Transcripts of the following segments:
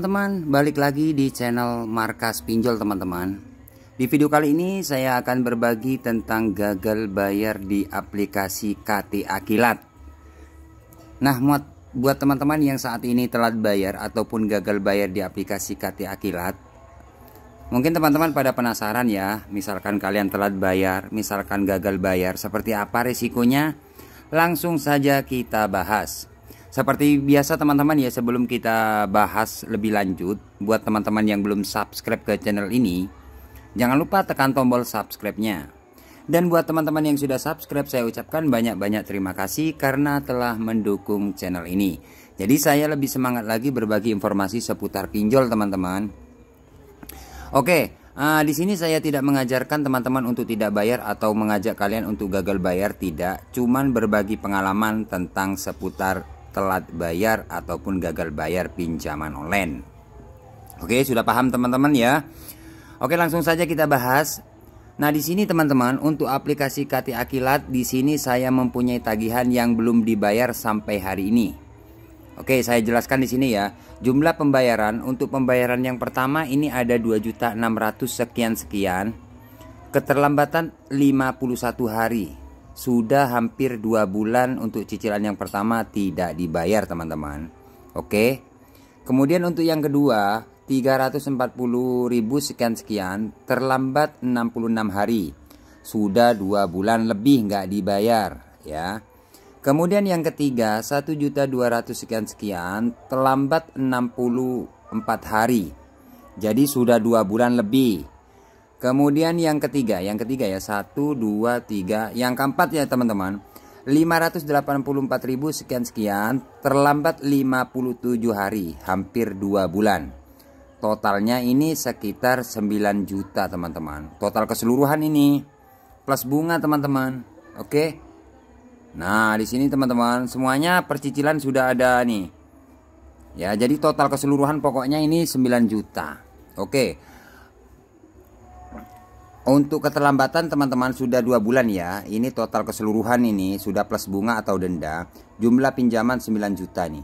Teman-teman, balik lagi di channel Markas Pinjol teman-teman. Di video kali ini saya akan berbagi tentang gagal bayar di aplikasi KTA Kilat. Nah, buat teman-teman yang saat ini telat bayar ataupun gagal bayar di aplikasi KTA Kilat, mungkin teman-teman pada penasaran ya, misalkan kalian telat bayar, misalkan gagal bayar, seperti apa resikonya? Langsung saja kita bahas. Seperti biasa teman-teman ya, sebelum kita bahas lebih lanjut, buat teman-teman yang belum subscribe ke channel ini, jangan lupa tekan tombol subscribe-nya. Dan buat teman-teman yang sudah subscribe, saya ucapkan banyak-banyak terima kasih karena telah mendukung channel ini. Jadi saya lebih semangat lagi berbagi informasi seputar pinjol teman-teman. Oke, di sini saya tidak mengajarkan teman-teman untuk tidak bayar atau mengajak kalian untuk gagal bayar, tidak. Cuman berbagi pengalaman tentang seputar telat bayar ataupun gagal bayar pinjaman online. Oke, sudah paham teman-teman ya? Oke, langsung saja kita bahas. Nah, di sini teman-teman, untuk aplikasi KTA Kilat, di sini saya mempunyai tagihan yang belum dibayar sampai hari ini. Oke, saya jelaskan di sini ya. Jumlah pembayaran untuk pembayaran yang pertama ini ada 2.600.000 sekian. Keterlambatan 51 hari. Sudah hampir 2 bulan untuk cicilan yang pertama tidak dibayar teman-teman. Oke. Kemudian untuk yang kedua 340.000 sekian terlambat 66 hari. Sudah 2 bulan lebih nggak dibayar ya. Kemudian yang ketiga 1.200.000 sekian terlambat 64 hari. Jadi sudah 2 bulan lebih. Kemudian yang ketiga ya 1, 2, 3. Yang keempat ya teman-teman 584.000 sekian terlambat 57 hari, hampir 2 bulan. Totalnya ini sekitar 9 juta teman-teman. Total keseluruhan ini plus bunga teman-teman. Oke. Nah, di sini teman-teman semuanya percicilan sudah ada nih. Ya, jadi total keseluruhan pokoknya ini 9 juta. Oke. Untuk keterlambatan teman-teman sudah 2 bulan ya. Ini total keseluruhan ini sudah plus bunga atau denda. Jumlah pinjaman 9 juta nih.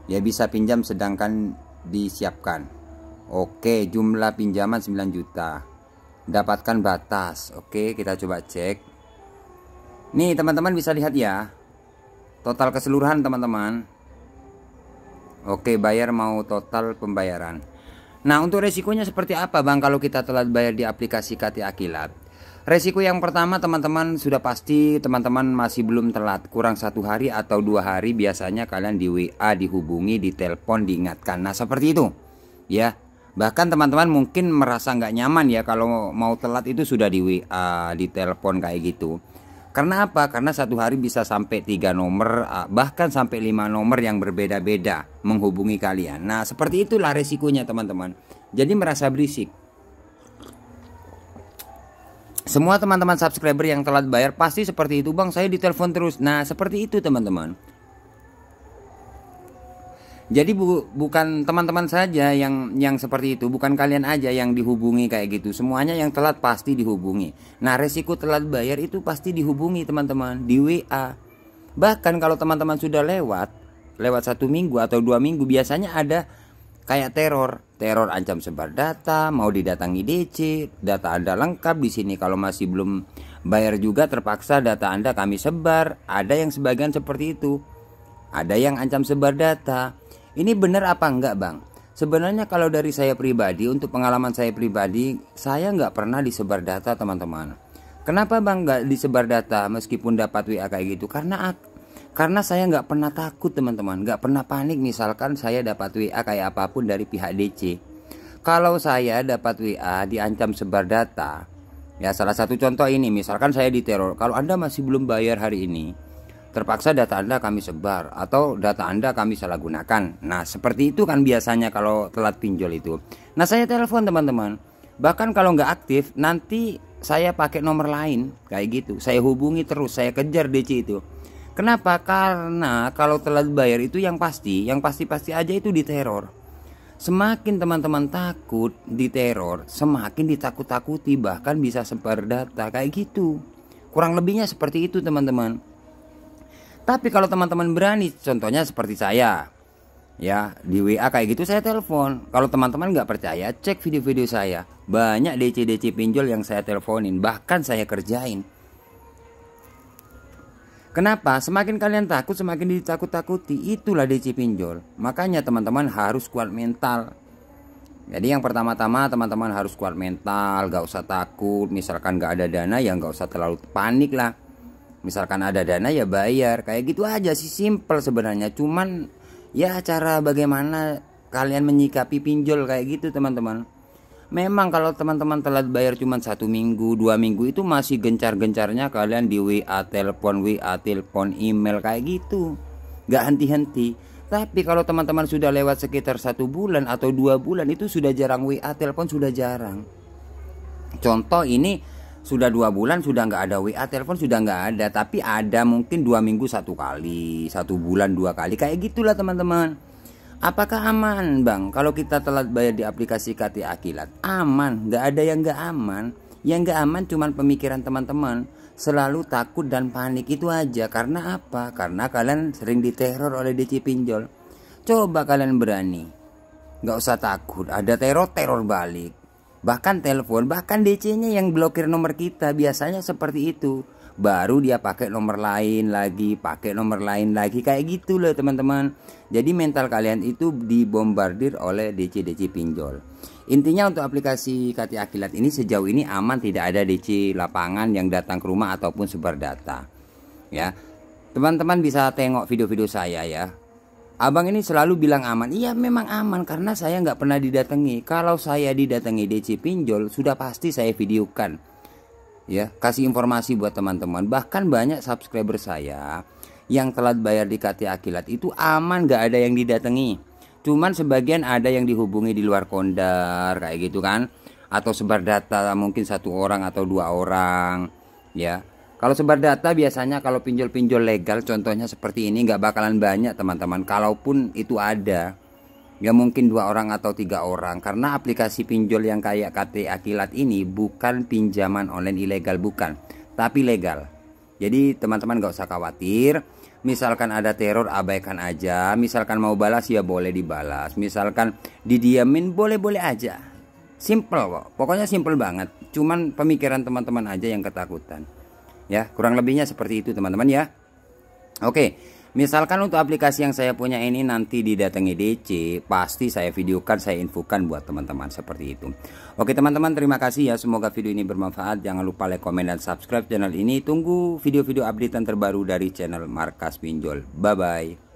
Ya, bisa pinjam sedangkan disiapkan. Oke, jumlah pinjaman 9 juta. Dapatkan batas. Oke, kita coba cek. Nih teman-teman bisa lihat ya. Total keseluruhan teman-teman. Oke, bayar mau total pembayaran. Nah, untuk resikonya seperti apa bang kalau kita telat bayar di aplikasi KTA Kilat? Resiko yang pertama teman-teman sudah pasti teman-teman masih belum telat. Kurang 1 hari atau 2 hari biasanya kalian di WA dihubungi, di telepon diingatkan. Nah seperti itu ya. Bahkan teman-teman mungkin merasa nggak nyaman ya kalau mau telat itu sudah di WA, di telepon kayak gitu. Karena apa? Karena 1 hari bisa sampai 3 nomor, bahkan sampai 5 nomor yang berbeda-beda menghubungi kalian. Nah, seperti itulah resikonya teman-teman. Jadi merasa berisik. Semua teman-teman subscriber yang telat bayar pasti seperti itu, bang. Saya ditelepon terus. Nah, seperti itu teman-teman. Jadi bukan teman-teman saja yang seperti itu, bukan kalian aja yang dihubungi kayak gitu. Semuanya yang telat pasti dihubungi. Nah, resiko telat bayar itu pasti dihubungi teman-teman di WA. Bahkan kalau teman-teman sudah lewat 1 minggu atau 2 minggu biasanya ada kayak teror ancam sebar data, mau didatangi DC, data Anda lengkap di sini. Kalau masih belum bayar juga terpaksa data Anda kami sebar. Ada yang sebagian seperti itu. Ada yang ancam sebar data. Ini benar apa enggak bang? Sebenarnya kalau dari saya pribadi, untuk pengalaman saya pribadi, saya nggak pernah disebar data teman-teman. Kenapa bang nggak disebar data meskipun dapat WA kayak gitu? Karena saya nggak pernah takut teman-teman, nggak pernah panik misalkan saya dapat WA kayak apapun dari pihak DC. Kalau saya dapat WA diancam sebar data, ya salah satu contoh ini, misalkan saya diteror, kalau Anda masih belum bayar hari ini, terpaksa data Anda kami sebar atau data Anda kami salah gunakan. Nah seperti itu kan biasanya kalau telat pinjol itu. Nah saya telepon teman-teman. Bahkan kalau nggak aktif nanti saya pakai nomor lain kayak gitu. Saya hubungi terus, saya kejar DC itu. Kenapa? Karena kalau telat bayar itu yang pasti aja itu diteror. Semakin teman-teman takut diteror, semakin ditakut-takuti, bahkan bisa sebar data kayak gitu. Kurang lebihnya seperti itu teman-teman. Tapi kalau teman-teman berani, contohnya seperti saya, Ya, di WA kayak gitu saya telepon. Kalau teman-teman nggak percaya, cek video-video saya. Banyak DC-DC pinjol yang saya teleponin, bahkan saya kerjain. Kenapa? Semakin kalian takut, semakin ditakut-takuti. Itulah DC pinjol. Makanya teman-teman harus kuat mental. Jadi yang pertama-tama teman-teman harus kuat mental, gak usah takut. Misalkan gak ada dana ya gak usah terlalu panik lah. Misalkan ada dana ya bayar. Kayak gitu aja sih, simple sebenarnya. Cuman ya cara bagaimana kalian menyikapi pinjol kayak gitu teman-teman. Memang kalau teman-teman telat bayar cuma 1 minggu 2 minggu itu masih gencar-gencarnya kalian di WA telepon, email kayak gitu, gak henti-henti. Tapi kalau teman-teman sudah lewat sekitar 1 bulan atau 2 bulan itu sudah jarang WA telepon, sudah jarang. Contoh ini sudah 2 bulan sudah nggak ada WA telepon, sudah nggak ada. Tapi ada mungkin 2 minggu 1 kali, 1 bulan 2 kali, kayak gitulah teman-teman. Apakah aman bang kalau kita telat bayar di aplikasi KT Akilat? Aman, nggak ada yang nggak aman. Yang nggak aman cuman pemikiran teman-teman, selalu takut dan panik, itu aja. Karena apa? Karena kalian sering diteror oleh DC pinjol. Coba kalian berani, nggak usah takut, ada teror balik. Bahkan telepon, bahkan DC-nya yang blokir nomor kita, biasanya seperti itu. Baru dia pakai nomor lain lagi, kayak gitu loh teman-teman. Jadi mental kalian itu dibombardir oleh DC pinjol. Intinya untuk aplikasi KT Akilat ini sejauh ini aman, tidak ada DC lapangan yang datang ke rumah ataupun sebar data. Ya, teman-teman bisa tengok video-video saya ya. Abang ini selalu bilang aman. Iya memang aman karena saya nggak pernah didatangi. Kalau saya didatangi DC pinjol sudah pasti saya videokan. Ya, kasih informasi buat teman-teman. Bahkan banyak subscriber saya yang telat bayar di KT Akilat itu aman, gak ada yang didatangi. Cuman sebagian ada yang dihubungi di luar kondar kayak gitu kan, atau sebar data mungkin 1 orang atau 2 orang. Ya, kalau sebar data biasanya kalau pinjol-pinjol legal contohnya seperti ini gak bakalan banyak teman-teman. Kalaupun itu ada, ya mungkin 2 orang atau 3 orang. Karena aplikasi pinjol yang kayak KT Akilat ini bukan pinjaman online ilegal, bukan, tapi legal. Jadi teman-teman gak usah khawatir. Misalkan ada teror abaikan aja. Misalkan mau balas ya boleh dibalas. Misalkan didiamin boleh-boleh aja. Simple kok, pokoknya simple banget. Cuman pemikiran teman-teman aja yang ketakutan. Ya, kurang lebihnya seperti itu teman-teman ya. Oke, misalkan untuk aplikasi yang saya punya ini nanti didatangi DC, pasti saya videokan, saya infokan buat teman-teman seperti itu. Oke teman-teman, terima kasih ya. Semoga video ini bermanfaat. Jangan lupa like, komen, dan subscribe channel ini. Tunggu video-video updatean terbaru dari channel Markas Pinjol. Bye-bye.